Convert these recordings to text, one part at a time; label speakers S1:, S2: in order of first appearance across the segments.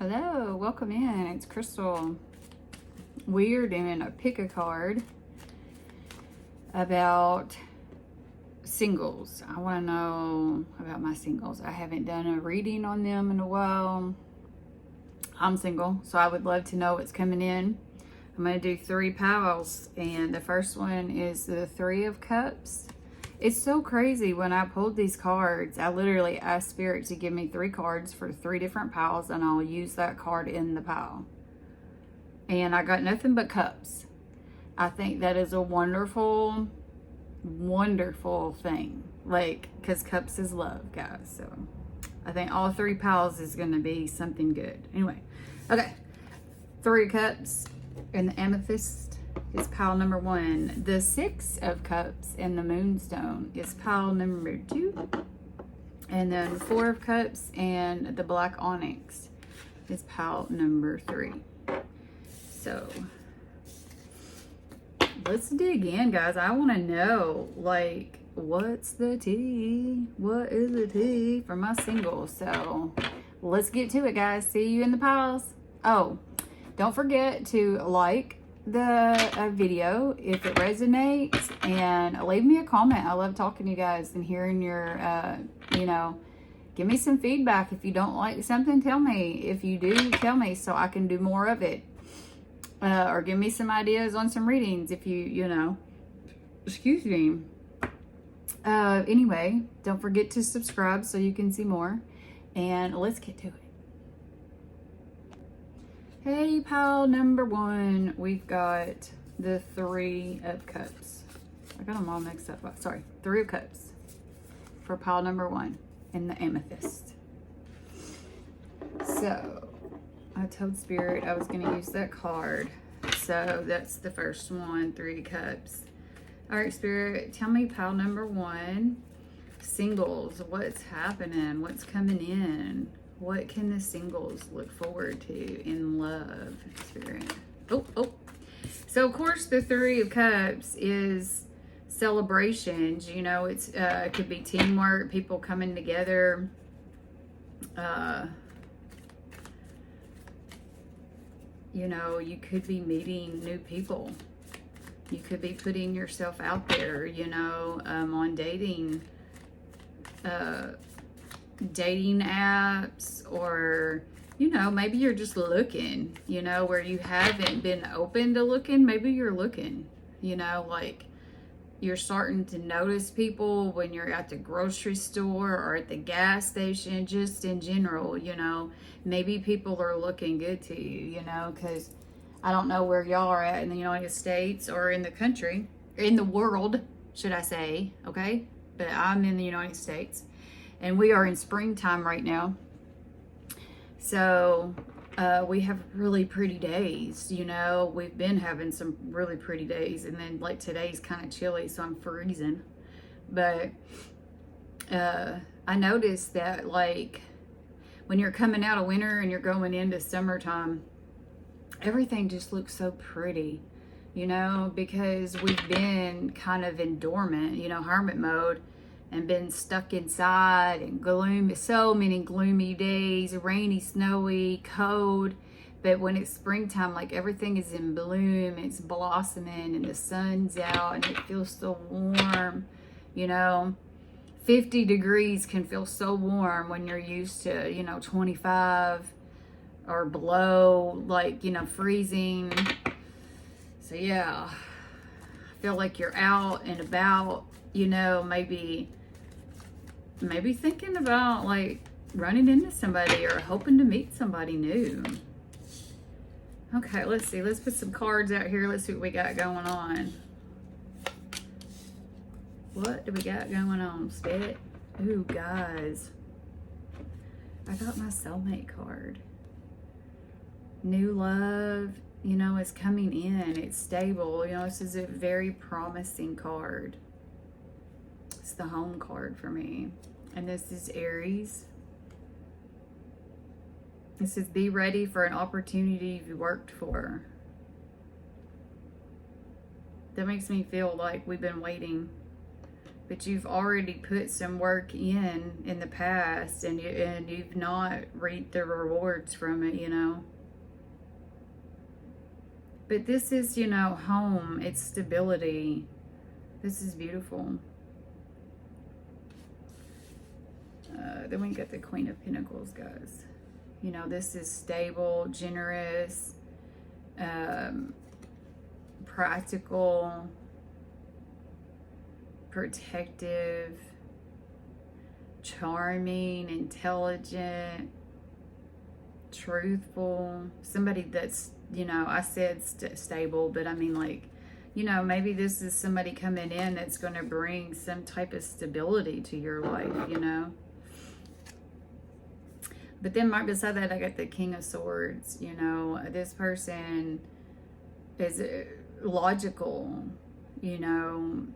S1: Hello, welcome in. It's Crystal. We are doing a pick a card about singles. I want to know about my singles. I haven't done a reading on them in a while. I'm single, so I would love to know what's coming in. I'm going to do 3 piles, and the first one is the 3 of Cups. It's so crazy. When I pulled these cards, I literally asked Spirit to give me 3 cards for 3 different piles, and I'll use that card in the pile. And I got nothing but cups. I think that is a wonderful, wonderful thing. Like, because cups is love, guys. So I think all 3 piles is going to be something good. Anyway, okay. 3 cups and the Amethyst is pile number 1. The 6 of Cups and the Moonstone is pile number 2. And then 4 of Cups and the Black Onyx is pile number 3. So let's dig in, guys. I want to know, like, what's the tea? What is the tea for my single? So let's get to it, guys. See you in the piles. Oh, don't forget to like the video if it resonates, and leave me a comment. I love talking to you guys and hearing your give me some feedback. If you don't like something, tell me. If you do, tell me so I can do more of it, or give me some ideas on some readings if you excuse me. Anyway, don't forget to subscribe so you can see more, and let's get to it. Hey, pile number 1, we've got the 3 of Cups. I got them all mixed up. Sorry, 3 of Cups for pile number 1 in the Amethyst. So, I told Spirit I was going to use that card. So, that's the first one, 3 Cups. All right, Spirit, tell me pile number 1, singles. What's happening? What's coming in? What can the singles look forward to in love, Spirit? Oh. So, of course, the 3 of Cups is celebrations. It's it could be teamwork, people coming together. You could be meeting new people. You could be putting yourself out there, on dating apps, or maybe you're just looking, where you haven't been open to looking. Maybe you're looking, like you're starting to notice people when you're at the grocery store or at the gas station, just in general. Maybe people are looking good to you, because I don't know where y'all are at in the United States or in the country, in the world, should I say, okay? But I'm in the United States. And we are in springtime right now. So we have really pretty days, We've been having some really pretty days. And then, like, today's kind of chilly, so I'm freezing. But I noticed that, like, when you're coming out of winter and you're going into summertime, everything just looks so pretty, because we've been kind of in dormant, hermit mode, and been stuck inside and gloomy, so many gloomy days, rainy, snowy, cold. But when it's springtime, like, everything is in bloom, it's blossoming, and the sun's out, and it feels so warm. 50 degrees can feel so warm when you're used to 25 or below, like, freezing. So yeah, I feel like you're out and about, maybe thinking about, like, running into somebody or hoping to meet somebody new. Okay, let's see. Let's put some cards out here. Let's see what we got going on. What do we got going on, Spit? Ooh, guys. I got my Soulmate card. New love, is coming in. It's stable. This is a very promising card. It's the home card for me. And this is Aries. It says, be ready for an opportunity you've worked for. That makes me feel like we've been waiting but you've already put some work in the past, and you've not reaped the rewards from it, you know. But this is, you know, home. It's stability. This is beautiful. Then we got the Queen of Pentacles, guys. You know, this is stable, generous, practical, protective, charming, intelligent, truthful. Somebody that's, you know, I said stable, but I mean, like, you know, maybe this is somebody coming in that's going to bring some type of stability to your life, you know. But then right beside that, I got the King of Swords. You know, this person is logical, you know.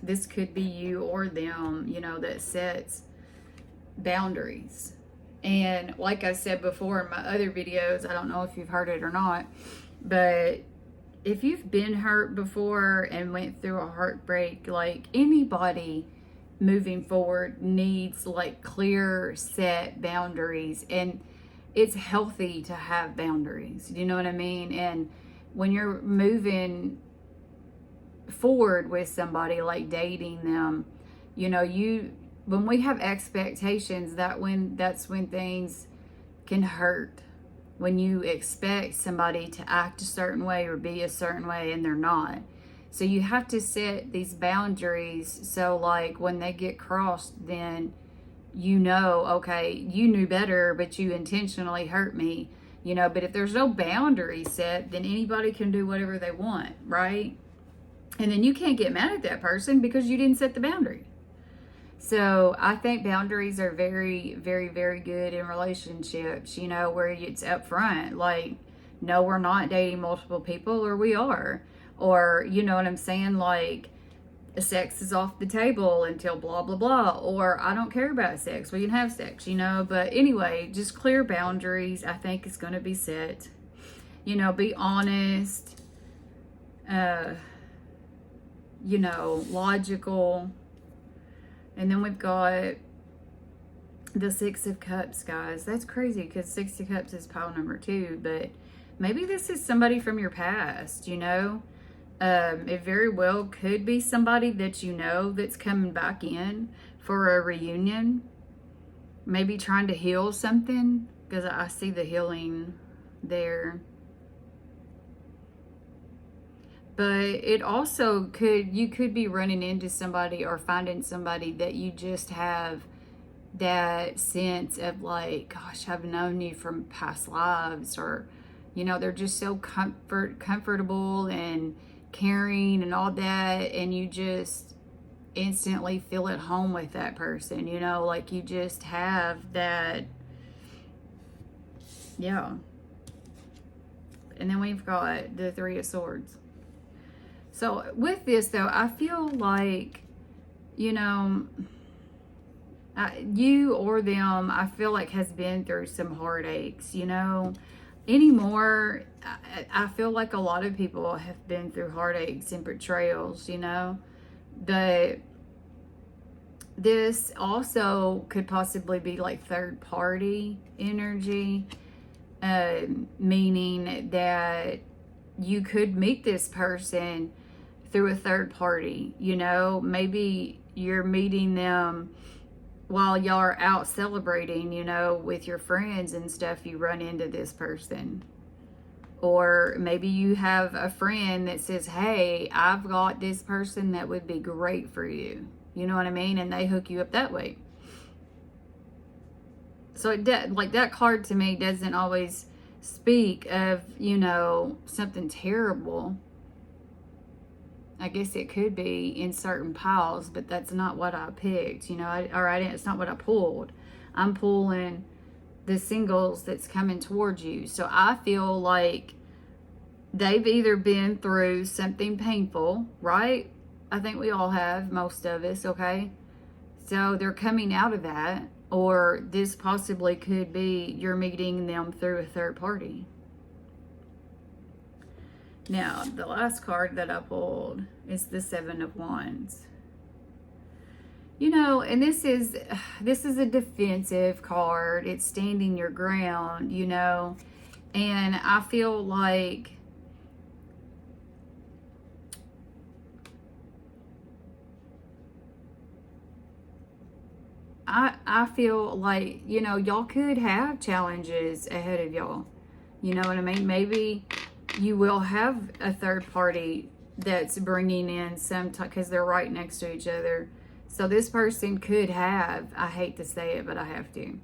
S1: This could be you or them, you know, that sets boundaries. And like I said before in my other videos, I don't know if you've heard it or not, but if you've been hurt before and went through a heartbreak, like anybody moving forward needs like clear set boundaries, and it's healthy to have boundaries, you know what I mean? And when you're moving forward with somebody, like dating them, you know, when we have expectations, that's when things can hurt. When you expect somebody to act a certain way or be a certain way and they're not. So you have to set these boundaries, so like when they get crossed, then you know, okay, you knew better, but you intentionally hurt me, you know. But if there's no boundary set, then anybody can do whatever they want, right? And then you can't get mad at that person because you didn't set the boundary. So I think boundaries are very, very, very good in relationships, you know, where it's upfront. Like, no, we're not dating multiple people, or we are. Or, you know what I'm saying? Like, sex is off the table until blah, blah, blah. Or, I don't care about sex. We can have sex, you know. But anyway, just clear boundaries, I think, is going to be set. You know, be honest. You know, logical. And then we've got the Six of Cups, guys. That's crazy because Six of Cups is pile number 2. But maybe this is somebody from your past, you know. It very well could be somebody that you know that's coming back in for a reunion. Maybe trying to heal something, because I see the healing there. But it also you could be running into somebody or finding somebody that you just have that sense of like, gosh, I've known you from past lives, or, you know, they're just so comfortable and caring and all that, and you just instantly feel at home with that person, you know, like you just have that, yeah. And then we've got the Three of Swords. So with this, though, I feel like, you know, you or them, I feel like has been through some heartaches, you know. Anymore, I feel like a lot of people have been through heartaches and betrayals, you know. But this also could possibly be like third party energy, meaning that you could meet this person through a third party, you know. Maybe you're meeting them while y'all are out celebrating, you know, with your friends and stuff. You run into this person. Or maybe you have a friend that says, hey, I've got this person that would be great for you, you know what I mean, and they hook you up that way. So like that card to me doesn't always speak of, you know, something terrible. I guess it could be in certain piles, but that's not what I picked, you know. It's not what I pulled. I'm pulling the singles that's coming towards you. So I feel like they've either been through something painful, right? I think we all have, most of us, okay? So they're coming out of that, or this possibly could be you're meeting them through a third party. Now, the last card that I pulled is the Seven of Wands. You know, and this is a defensive card. It's standing your ground, you know. And I feel like I feel like, you know, y'all could have challenges ahead of y'all. You know what I mean? Maybe you will have a third party that's bringing in some type, because they're right next to each other. So this person could have, I hate to say it, but I have to,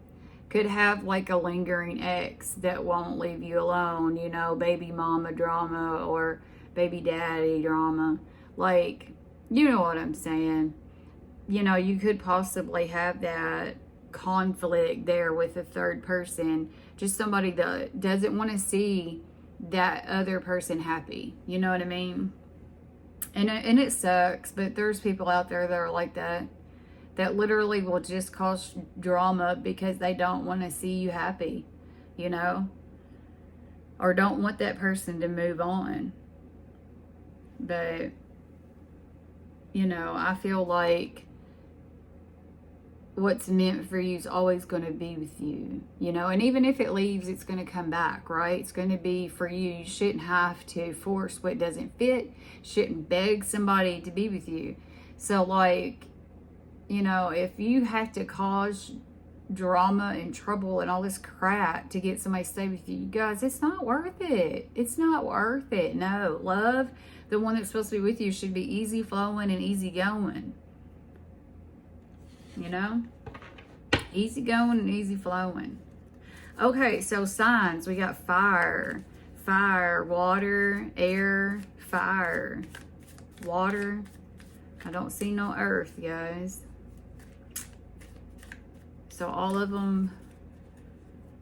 S1: could have like a lingering ex that won't leave you alone, you know, baby mama drama or baby daddy drama. Like, you know what I'm saying? You know, you could possibly have that conflict there with a third person, just somebody that doesn't want to see that other person happy. You know what I mean? And it sucks, but there's people out there that are like that literally will just cause drama because they don't want to see you happy, you know, or don't want that person to move on. But, you know, I feel like what's meant for you is always going to be with you, you know, and even if it leaves, it's going to come back, right? It's going to be for you. You shouldn't have to force what doesn't fit, shouldn't beg somebody to be with you. So, like, you know, if you have to cause drama and trouble and all this crap to get somebody to stay with you, you guys, it's not worth it. It's not worth it. No, love, the one that's supposed to be with you, should be easy flowing and easy going. You know, easy going and easy flowing. Okay, so signs. We got fire, water, air, fire, water. I don't see no earth, guys. So all of them,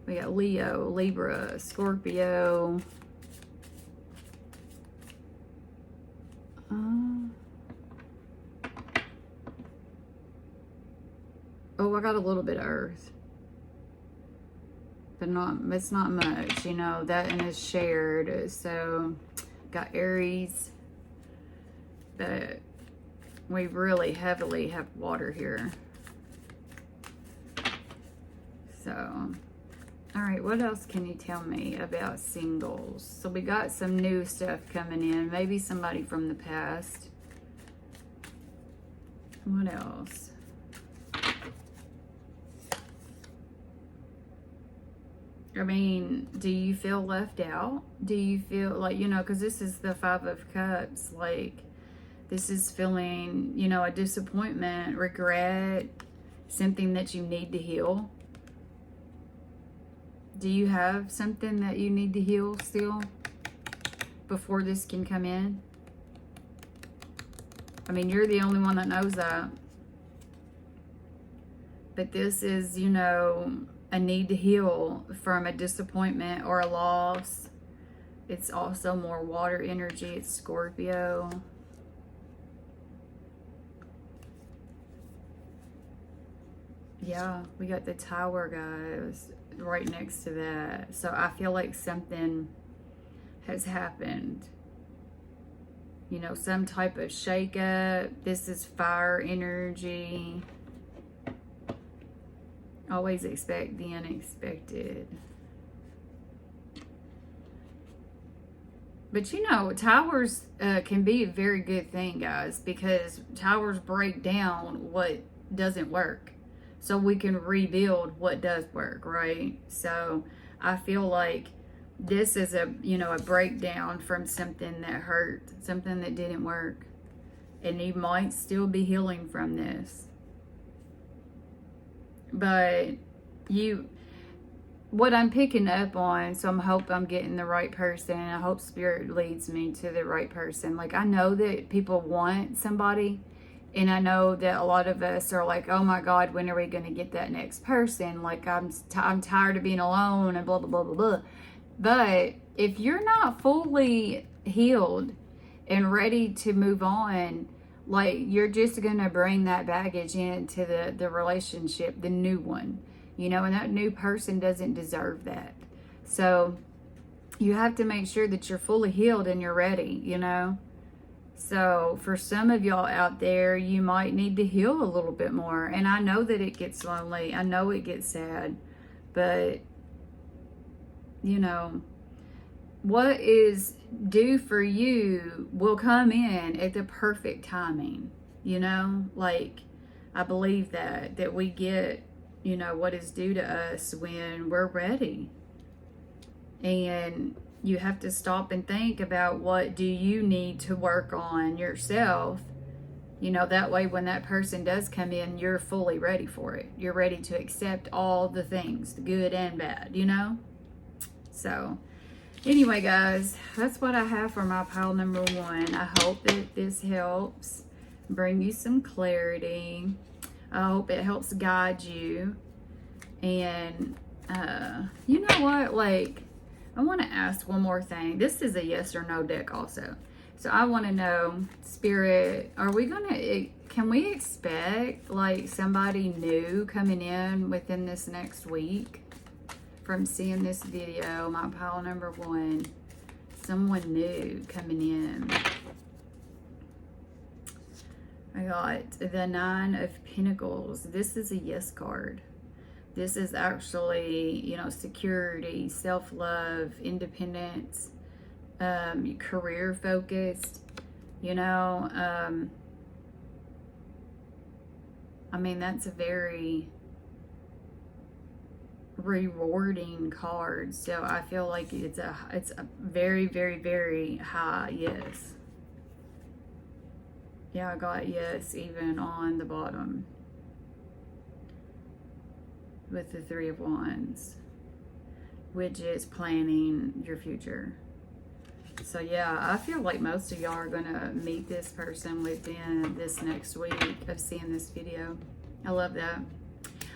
S1: we got Leo, Libra, Scorpio. Oh, I got a little bit of earth, but it's not much, you know, that and it's shared. So got Aries, but we really heavily have water here. So, all right, what else can you tell me about singles? So we got some new stuff coming in, maybe somebody from the past. What else? I mean, do you feel left out? Do you feel like, you know, because this is the Five of Cups, like this is feeling, you know, a disappointment, regret, something that you need to heal. Do you have something that you need to heal still before this can come in? I mean, you're the only one that knows that. But this is, you know, a need to heal from a disappointment or a loss. It's also more water energy. It's Scorpio. Yeah, we got the Tower, guys, right next to that. So I feel like something has happened. You know, some type of shakeup. This is fire energy. Always expect the unexpected. But you know, towers can be a very good thing, guys, because towers break down what doesn't work, so we can rebuild what does work, right? So I feel like this is a, you know, a breakdown from something that hurt, something that didn't work, and you might still be healing from this. But what I'm picking up on, so I hope I'm getting the right person. I hope Spirit leads me to the right person. Like, I know that people want somebody, and I know that a lot of us are like, oh my God, when are we going to get that next person? Like, I'm tired of being alone and blah, blah, blah, blah, blah. But if you're not fully healed and ready to move on, like, you're just going to bring that baggage into the relationship, the new one, you know, and that new person doesn't deserve that. So you have to make sure that you're fully healed and you're ready, you know? So for some of y'all out there, you might need to heal a little bit more. And I know that it gets lonely. I know it gets sad. But, you know, what is due for you will come in at the perfect timing. You know, like, I believe that we get, you know, what is due to us when we're ready. And you have to stop and think about, what do you need to work on yourself? You know, that way when that person does come in, you're fully ready for it. You're ready to accept all the things, the good and bad, you know? So, anyway, guys, that's what I have for my pile number 1. I hope that this helps bring you some clarity. I hope it helps guide you. And, you know what? Like, I want to ask one more thing. This is a yes or no deck also. So I want to know, Spirit, can we expect like somebody new coming in within this next week from seeing this video, my pile number 1? Someone new coming in. I got the 9 of Pentacles. This is a yes card. This is actually, you know, security, self-love, independence, career focused, you know. I mean, that's a very rewarding card. So I feel like it's a very, very, very high yes. Yeah, I got yes even on the bottom with the 3 of Wands, which is planning your future. So yeah, I feel like most of y'all are gonna meet this person within this next week of seeing this video. I love that.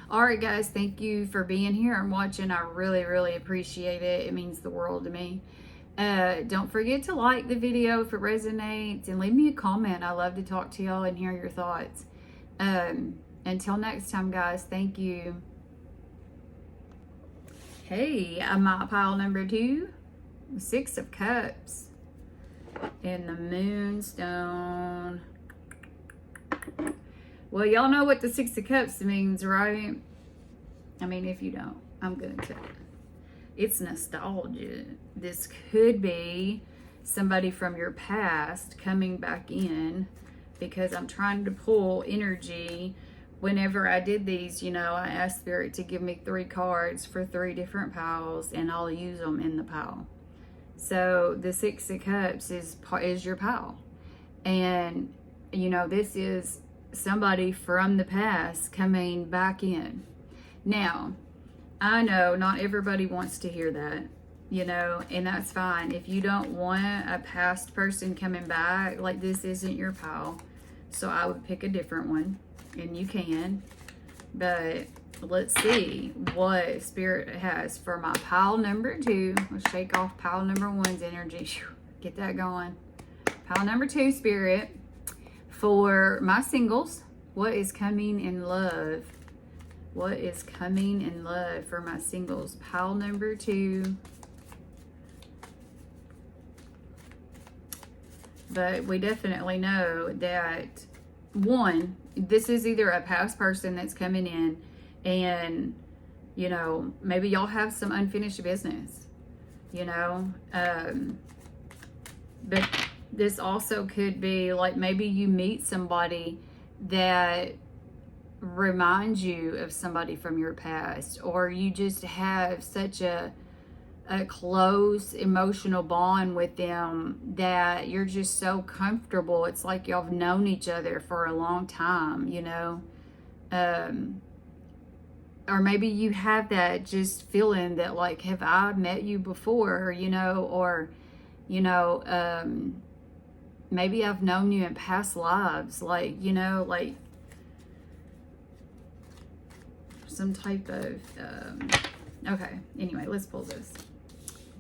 S1: All right, guys, thank you for being here and watching. I really, really appreciate it. It means the world to me. Don't forget to like the video if it resonates, and leave me a comment. I love to talk to y'all and hear your thoughts. Until next time, guys, thank you. Hey, I'm my pile number 2, 6 of Cups, and the Moonstone. Well, y'all know what the 6 of Cups means, right? I mean, if you don't, I'm gonna tell you. It's nostalgia. This could be somebody from your past coming back in, because I'm trying to pull energy. Whenever I did these, you know, I asked Spirit to give me 3 cards for 3 different piles, and I'll use them in the pile. So the 6 of Cups is your pile. And, you know, this is somebody from the past coming back in. Now, I know not everybody wants to hear that, you know, and that's fine. If you don't want a past person coming back, like, this isn't your pile. So I would pick a different one. And you can, but let's see what Spirit has for my pile number 2. Let's shake off pile number 1's energy. Get that going. Pile number 2, Spirit, for my singles. What is coming in love? What is coming in love for my singles? Pile number 2. But we definitely know that, 1, this is either a past person that's coming in, and, you know, maybe y'all have some unfinished business, you know, but this also could be like, maybe you meet somebody that reminds you of somebody from your past, or you just have such a close emotional bond with them that you're just so comfortable. It's like y'all have known each other for a long time, you know. Or maybe you have that just feeling that, like, have I met you before, you know, or, you know, maybe I've known you in past lives, like, you know, like some type of, okay, anyway, let's pull this.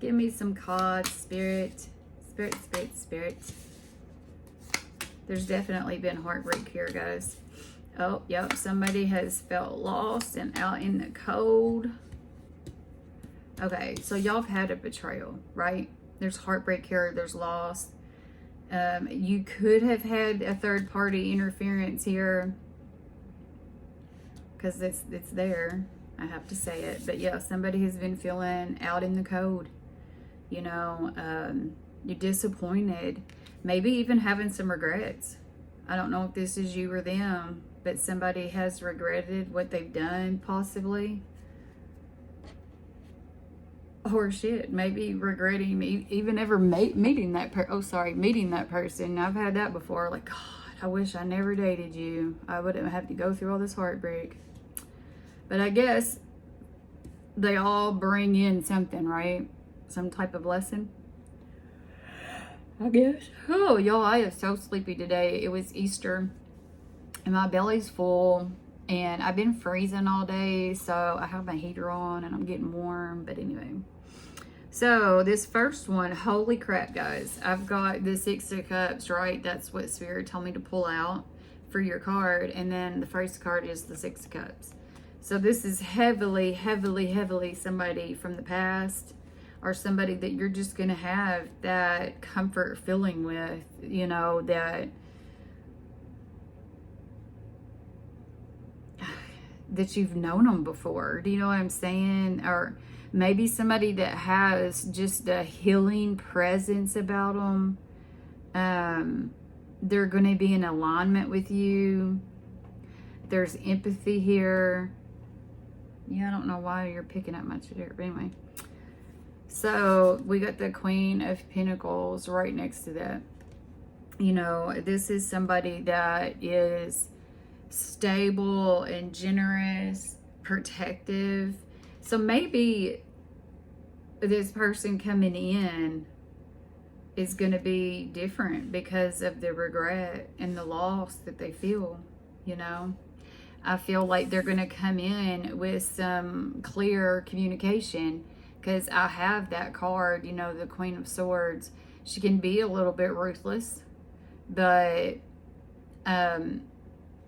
S1: Give me some cards, Spirit. Spirit, Spirit, Spirit. There's definitely been heartbreak here, guys. Oh, yep. Somebody has felt lost and out in the cold. Okay, so y'all have had a betrayal, right? There's heartbreak here, there's loss. You could have had a third party interference here, because it's there. I have to say it. But yeah, somebody has been feeling out in the cold. You know, you're disappointed. Maybe even having some regrets. I don't know if this is you or them, but somebody has regretted what they've done, possibly. Or shit, maybe regretting even ever meeting that meeting that person. I've had that before. Like, God, I wish I never dated you. I wouldn't have to go through all this heartbreak. But I guess they all bring in something, right? Some type of lesson, I guess. Oh, y'all, I am so sleepy today. It was Easter, and my belly's full, and I've been freezing all day, so I have my heater on, and I'm getting warm. But anyway, so this first one, holy crap, guys. I've got the Six of Cups, right? That's what Spirit told me to pull out for your card, and then the first card is the Six of Cups. So this is heavily, heavily, heavily somebody from the past, or somebody that you're just going to have that comfort feeling with, you know, that you've known them before. Do you know what I'm saying? Or maybe somebody that has just a healing presence about them. They're going to be in alignment with you. There's empathy here. Yeah, I don't know why you're picking up much of it, but anyway. So we got the Queen of Pentacles right next to that. You know, this is somebody that is stable and generous, protective. So maybe this person coming in is going to be different because of the regret and the loss that they feel, you know. I feel like they're going to come in with some clear communication, because I have that card, you know, the Queen of Swords. She can be a little bit ruthless, but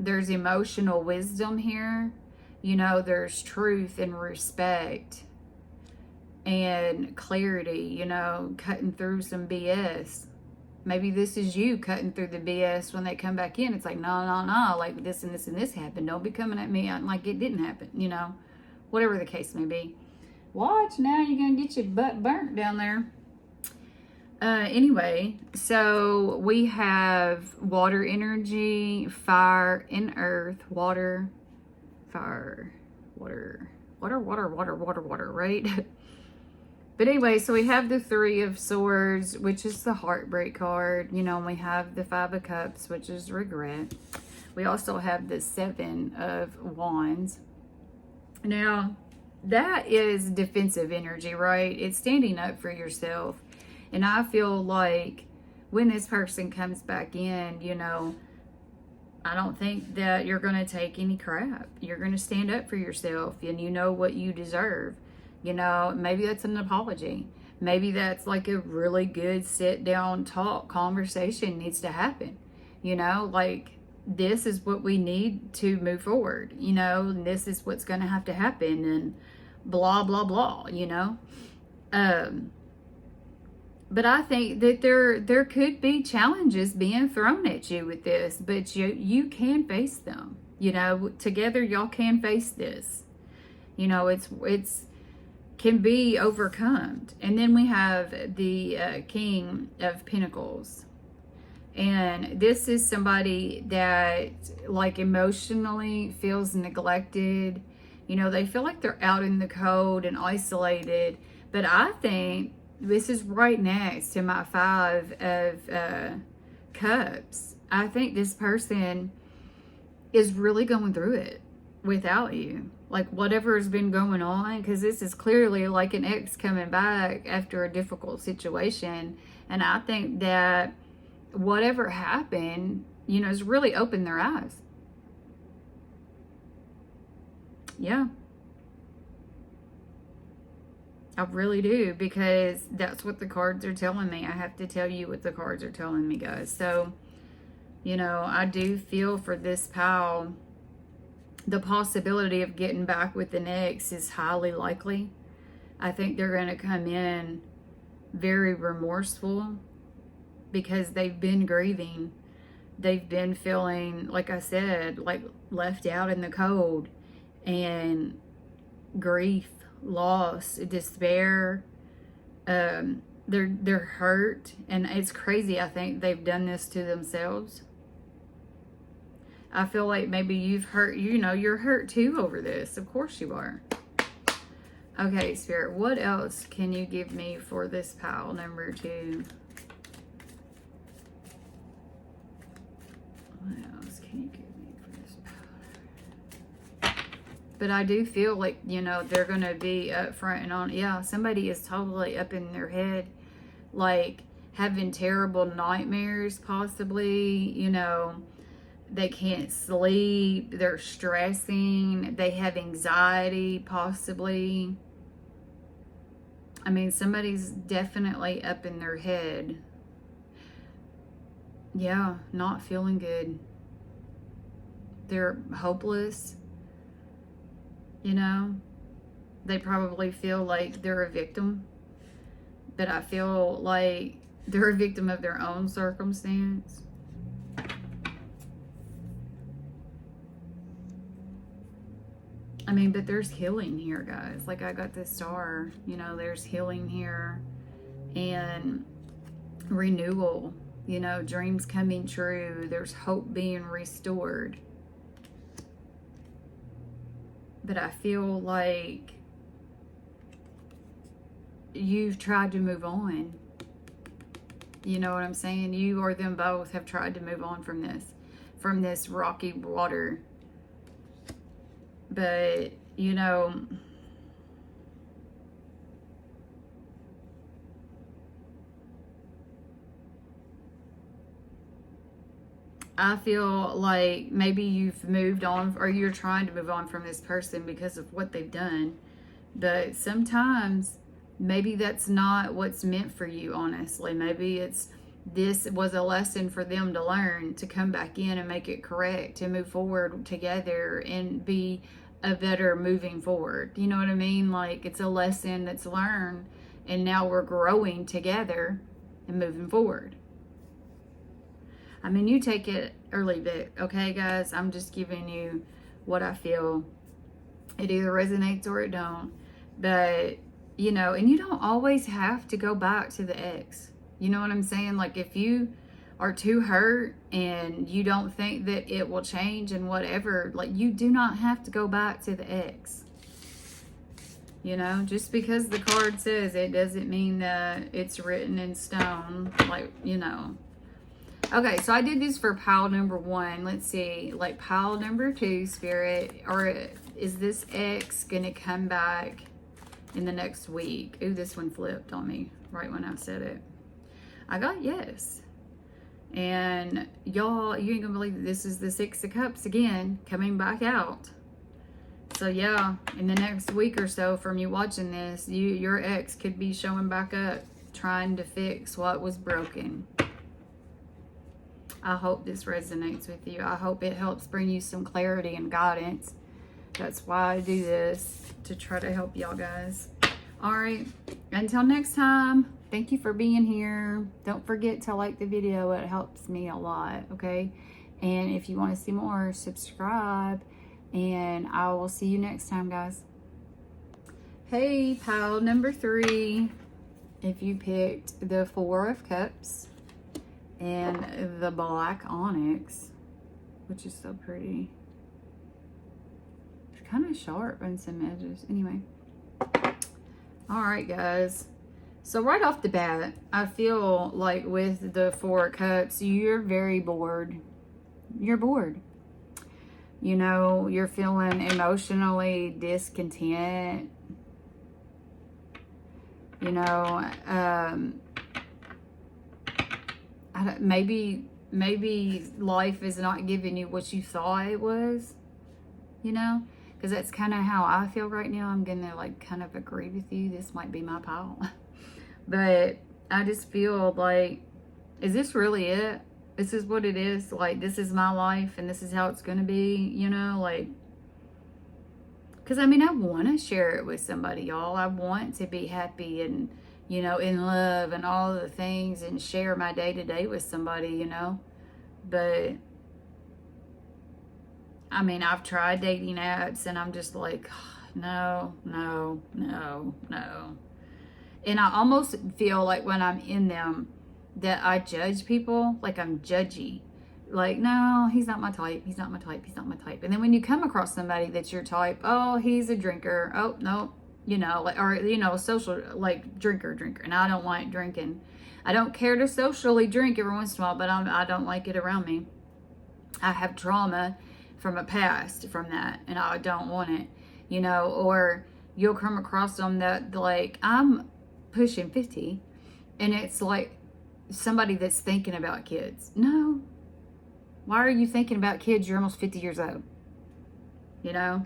S1: there's emotional wisdom here. You know, there's truth and respect and clarity, you know, cutting through some BS. Maybe this is you cutting through the BS when they come back in. It's like, no, like this and this and this happened. Don't be coming at me like it didn't happen, you know, whatever the case may be. Watch now, you're going to get your butt burnt down there. Anyway, so we have water energy, fire, and earth, water, fire, water, right? But anyway, so we have the Three of Swords, which is the heartbreak card. You know, and we have the Five of Cups, which is regret. We also have the Seven of Wands. Now, that is defensive energy, right? It's standing up for yourself. And I feel like when this person comes back in, you know, I don't think that you're going to take any crap. You're going to stand up for yourself, and you know what you deserve. You know, maybe that's an apology. Maybe that's like a really good sit down talk conversation needs to happen. You know, like, this is what we need to move forward, you know, and this is what's going to have to happen, and blah, blah, blah, you know. But I think that there could be challenges being thrown at you with this, but you can face them. You know, together y'all can face this. You know, it's can be overcome. And then we have the King of Pentacles. And this is somebody that, like, emotionally feels neglected. You know, they feel like they're out in the cold and isolated. But I think this is right next to my Five of Cups. I think this person is really going through it without you. Like, whatever has been going on, because this is clearly like an ex coming back after a difficult situation. And I think that whatever happened, you know, has really opened their eyes. Yeah. I really do, because that's what the cards are telling me. I have to tell you what the cards are telling me, guys. So, you know, I do feel for this pal, the possibility of getting back with an ex is highly likely. I think they're going to come in very remorseful because they've been grieving. They've been feeling, like I said, like left out in the cold, and grief, loss, despair. They're hurt, and it's crazy. I think they've done this to themselves. I feel like maybe you've hurt, you're hurt too over this. Of course you are. Okay, Spirit, what else can you give me for this pile number 2? What else can you give me for this pile? But I do feel like, they're going to be up front and on. Yeah, somebody is totally up in their head, like having terrible nightmares, possibly, they can't sleep, they're stressing, they have anxiety, possibly. I mean, somebody's definitely up in their head. Yeah, not feeling good. They're hopeless. They probably feel like they're a victim. But I feel like they're a victim of their own circumstance. I mean, but there's healing here, guys. Like, I got the star, there's healing here and renewal, dreams coming true. There's hope being restored. But I feel like you've tried to move on. You know what I'm saying? You or them both have tried to move on from this rocky water. But, I feel like maybe you've moved on, or you're trying to move on from this person because of what they've done. But sometimes maybe that's not what's meant for you, honestly. Maybe this was a lesson for them to learn, to come back in and make it correct, to move forward together and be a better moving forward. You know what I mean? Like, it's a lesson that's learned, and now we're growing together and moving forward. I mean, you take it or leave it, okay, guys? I'm just giving you what I feel. It either resonates or it don't. But, and you don't always have to go back to the ex. You know what I'm saying? Like, if you are too hurt and you don't think that it will change and whatever, like, you do not have to go back to the ex. Just because the card says it doesn't mean that it's written in stone. Like, Okay, so I did this for pile number 1. Let's see, like pile number 2, Spirit, or is this ex gonna come back in the next week? Ooh, this one flipped on me right when I said it. I got yes. And y'all, you ain't gonna believe it. This is the 6 of Cups again, coming back out. So yeah, in the next week or so from you watching this, your ex could be showing back up, trying to fix what was broken. I hope this resonates with you. I hope it helps bring you some clarity and guidance. That's why I do this, to try to help y'all guys. All right, until next time, thank you for being here. Don't forget to like the video. It helps me a lot, okay? And if you want to see more, subscribe. And I will see you next time, guys. Hey, pile number 3. If you picked the 4 of Cups and the black onyx, which is so pretty. It's kind of sharp on some edges. Anyway. All right, guys. So right off the bat, I feel like with the 4 of Cups, you're very bored. You're bored. You're feeling emotionally discontent. Maybe life is not giving you what you thought it was, because that's kind of how I feel right now. I'm gonna kind of agree with you. This might be my pile. But I just feel like, is this really it? This is what it is. Like, this is my life and this is how it's gonna be, because Because, I mean, I want to share it with somebody, y'all. I want to be happy and, you know, in love and all the things and share my day-to-day with somebody, you know. But, I mean, I've tried dating apps and I'm just like, no, no, no, no. And I almost feel like when I'm in them that I judge people, like I'm judgy. Like, no, he's not my type. He's not my type. He's not my type. And then when you come across somebody that's your type, oh, he's a drinker. Oh, no, you know, like, or, you know, social, like drinker. And I don't like drinking. I don't care to socially drink every once in a while, but I don't like it around me. I have trauma from a past from that, and I don't want it, you know. Or you'll come across them that, like, I'm pushing 50, and it's like somebody that's thinking about kids. No. Why are you thinking about kids? You're almost 50 years old. You know?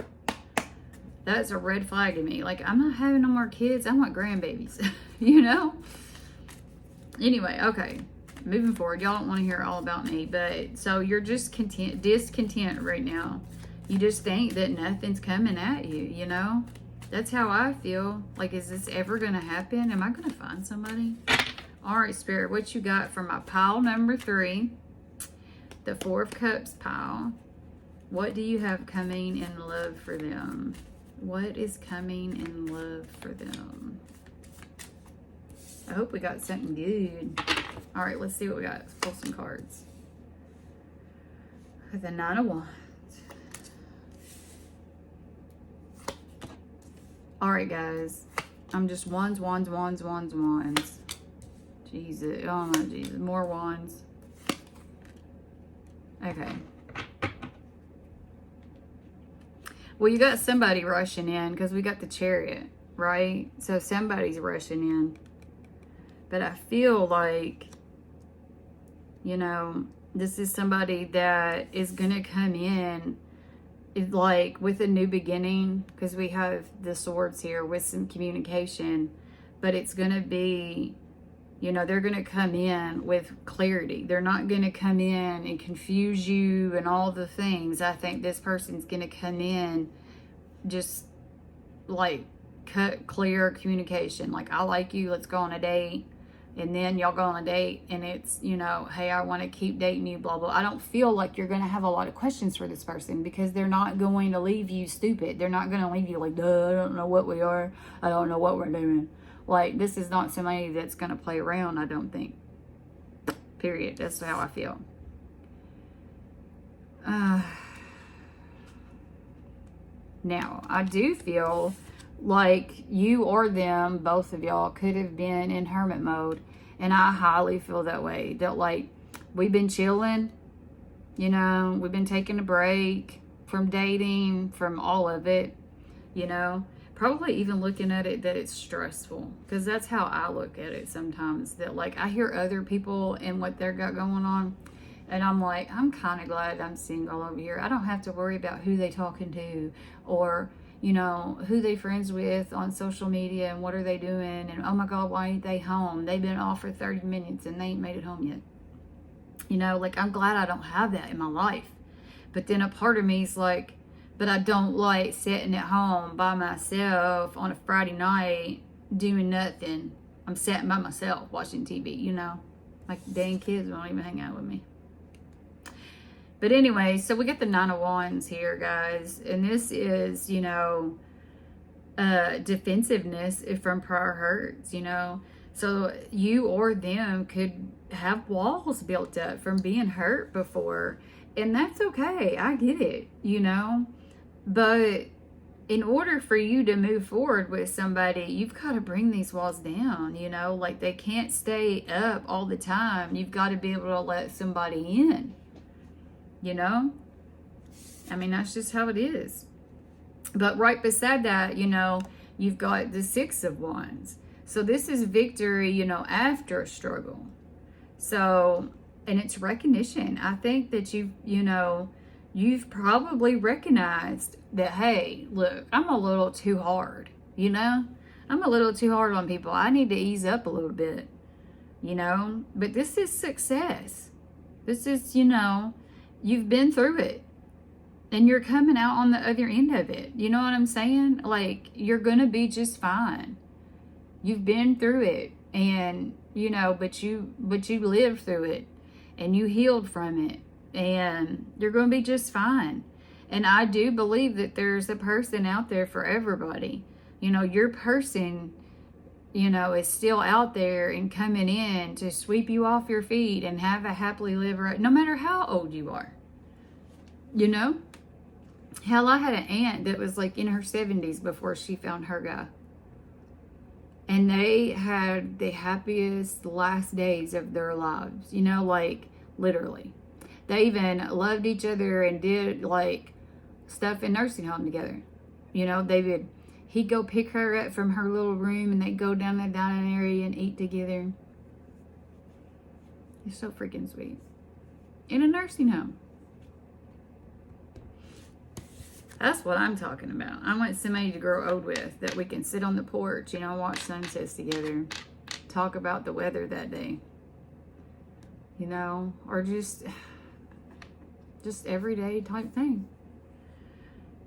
S1: That's a red flag to me. Like, I'm not having no more kids. I want grandbabies. You know? Anyway, okay. Moving forward. Y'all don't want to hear all about me. But, so you're just discontent right now. You just think that nothing's coming at you, you know? That's how I feel. Like, is this ever going to happen? Am I going to find somebody? All right, Spirit. What you got for my pile number 3? The 4 of Cups pile. What do you have coming in love for them? What is coming in love for them? I hope we got something good. All right, let's see what we got. Let's pull some cards. The 9 of Wands. All right, guys. I'm just wands. Jesus. Oh, my Jesus. More wands. Okay. Well, you got somebody rushing in because we got the Chariot, right? So somebody's rushing in. But I feel like, you know, this is somebody that is going to come in like with a new beginning, because we have the Swords here with some communication. But it's going to be, you know, they're going to come in with clarity. They're not going to come in and confuse you and all the things. I think this person's going to come in just like cut clear communication. Like, I like you, let's go on a date. And then y'all go on a date and it's, you know, hey, I want to keep dating you, blah, blah. I don't feel like you're going to have a lot of questions for this person, because they're not going to leave you stupid. They're not going to leave you like, duh, I don't know what we are. I don't know what we're doing. Like, this is not somebody that's going to play around, I don't think. Period. That's how I feel. Now, I do feel like you or them, both of y'all, could have been in hermit mode. And I highly feel that way. That, like, we've been chilling. You know, we've been taking a break from dating, from all of it. You know, probably even looking at it that it's stressful, because that's how I look at it sometimes. That, like, I hear other people and what they've got going on, and I'm like, I'm kind of glad I'm single over here. I don't have to worry about who they talking to, or, you know, who they friends with on social media and what are they doing, and oh my God, why ain't they home? They've been off for 30 minutes and they ain't made it home yet. You know, like, I'm glad I don't have that in my life. But then a part of me is like, but I don't like sitting at home by myself on a Friday night doing nothing. I'm sitting by myself watching TV, you know. Like, dang kids won't even hang out with me. But anyway, so we got the 9 of Wands here, guys. And this is, you know, defensiveness from prior hurts, you know. So you or them could have walls built up from being hurt before. And that's okay. I get it, you know. But in order for you to move forward with somebody, you've got to bring these walls down, you know. Like, they can't stay up all the time. You've got to be able to let somebody in, you know. I mean, that's just how it is. But right beside that, you know, you've got the 6 of Wands. So this is victory, you know, after a struggle. So, and it's recognition. I think that you know, you've probably recognized that, hey, look, I'm a little too hard, you know? I'm a little too hard on people. I need to ease up a little bit, you know? But this is success. This is, you know, you've been through it. And you're coming out on the other end of it. You know what I'm saying? Like, you're going to be just fine. You've been through it, and, you know, but you lived through it, and you healed from it, and you're going to be just fine. And I do believe that there's a person out there for everybody. You know, your person, you know, is still out there and coming in to sweep you off your feet and have a happily live, no matter how old you are. You know? Hell, I had an aunt that was like in her 70s before she found her guy. And they had the happiest last days of their lives. You know, like, literally. They even loved each other and did, like, stuff in nursing home together. You know, he'd go pick her up from her little room, and they'd go down the dining area and eat together. It's so freaking sweet. In a nursing home. That's what I'm talking about. I want somebody to grow old with, that we can sit on the porch, you know, watch sunsets together, talk about the weather that day, you know, or just everyday type thing.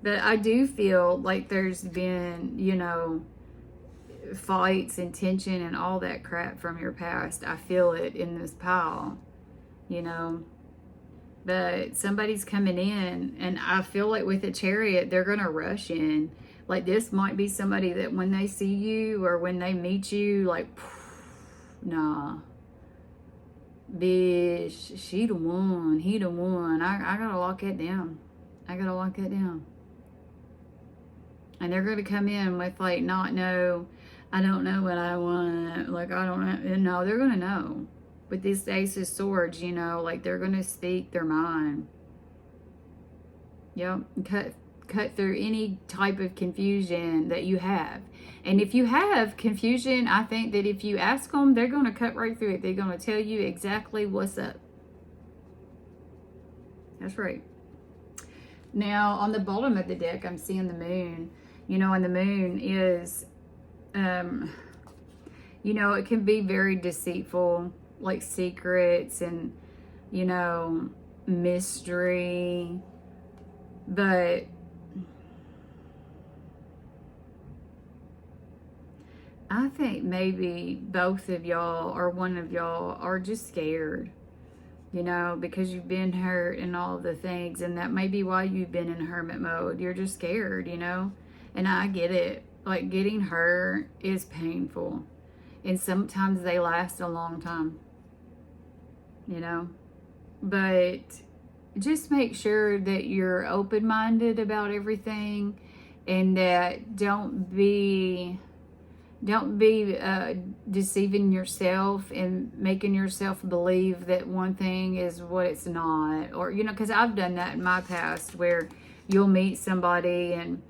S1: But I do feel like there's been, you know, fights and tension and all that crap from your past. I feel it in this pile, you know. But somebody's coming in, and I feel like with a Chariot, they're going to rush in. Like, this might be somebody that when they see you or when they meet you, like, nah, bitch, she the one, he the one. I got to lock it down. I got to lock it down. And they're going to come in with, like, I don't know what I want. Like, I don't know. No, they're going to know. With this Ace of Swords, you know, like, they're going to speak their mind. Yep. Cut through any type of confusion that you have. And if you have confusion, I think that if you ask them, they're going to cut right through it. They're going to tell you exactly what's up. That's right. Now, on the bottom of the deck, I'm seeing the moon. You know, and the moon is, you know, it can be very deceitful. Like secrets and, you know, mystery. But I think maybe both of y'all or one of y'all are just scared, you know, because you've been hurt and all the things, and that may be why you've been in hermit mode. You're just scared, you know, and I get it. Like, getting hurt is painful, and sometimes they last a long time. You know, but just make sure that you're open-minded about everything, and that don't be deceiving yourself and making yourself believe that one thing is what it's not. Or, you know, because I've done that in my past, where you'll meet somebody and,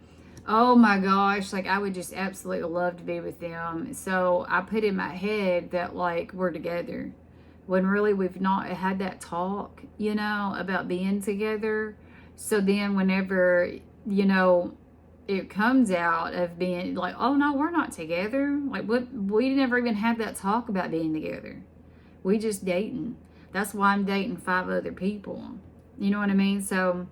S1: oh my gosh, like, I would just absolutely love to be with them. So I put in my head that, like, we're together, when really we've not had that talk, you know, about being together. So then whenever, you know, it comes out of being like, oh no, we're not together. Like, we never even had that talk about being together. We just dating. That's why I'm dating 5 other people. You know what I mean? So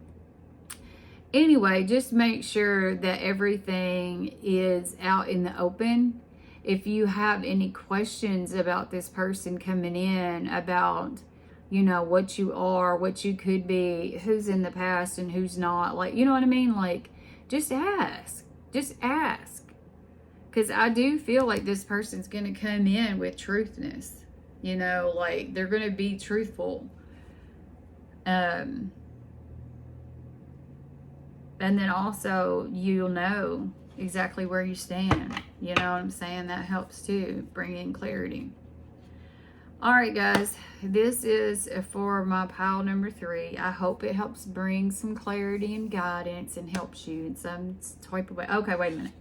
S1: anyway, just make sure that everything is out in the open. If you have any questions about this person coming in, about, you know, what you are, what you could be, who's in the past and who's not, like, you know what I mean? Like, just ask. Just ask. Because I do feel like this person's going to come in with truthness. You know, like, they're going to be truthful. And then also, you'll know exactly where you stand. You know what I'm saying? That helps too, bring in clarity. All right, guys, this is for my pile number 3. I hope it helps bring some clarity and guidance and helps you in some type of way. Okay, wait a minute.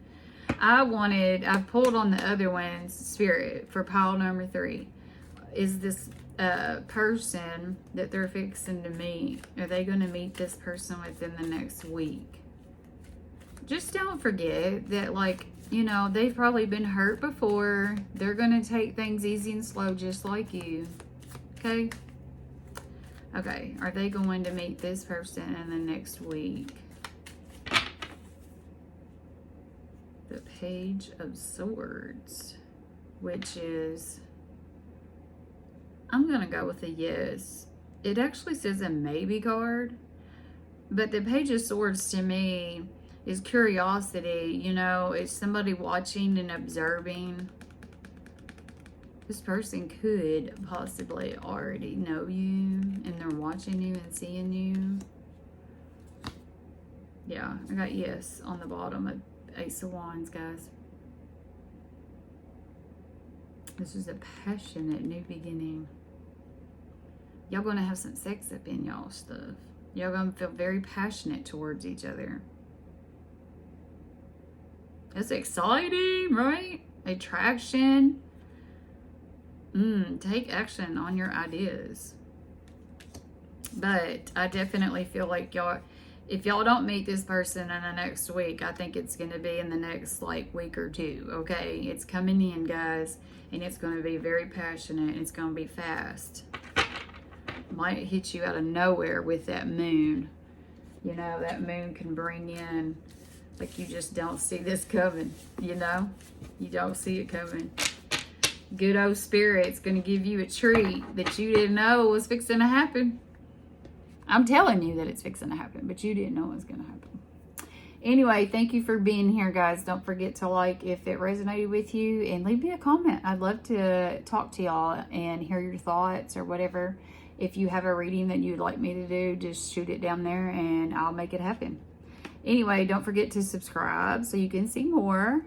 S1: I pulled on the other one's spirit for pile number 3. Is this person that they're fixing to meet, are they going to meet this person within the next week? Just don't forget that, like, you know, they've probably been hurt before. They're going to take things easy and slow just like you. Okay? Okay, are they going to meet this person in the next week? The Page of Swords, which is, I'm going to go with a yes. It actually says a maybe card, but the Page of Swords to me is curiosity. You know, it's somebody watching and observing. This person could possibly already know you, and they're watching you and seeing you. Yeah, I got yes on the bottom of Ace of Wands, guys. This is a passionate new beginning. Y'all gonna have some sex up in y'all stuff. Y'all gonna feel very passionate towards each other. It's exciting, right? Attraction. Take action on your ideas. But I definitely feel like y'all, if y'all don't meet this person in the next week, I think it's going to be in the next like week or two, okay? It's coming in, guys, and it's going to be very passionate, and it's going to be fast. Might hit you out of nowhere with that moon. You know, that moon can bring in, like, you just don't see this coming, you know? You don't see it coming. Good old spirit's going to give you a treat that you didn't know was fixing to happen. I'm telling you that it's fixing to happen, but you didn't know it was going to happen. Anyway, thank you for being here, guys. Don't forget to like if it resonated with you, and leave me a comment. I'd love to talk to y'all and hear your thoughts or whatever. If you have a reading that you'd like me to do, just shoot it down there and I'll make it happen. Anyway, don't forget to subscribe so you can see more.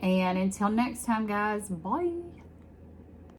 S1: And until next time, guys, bye.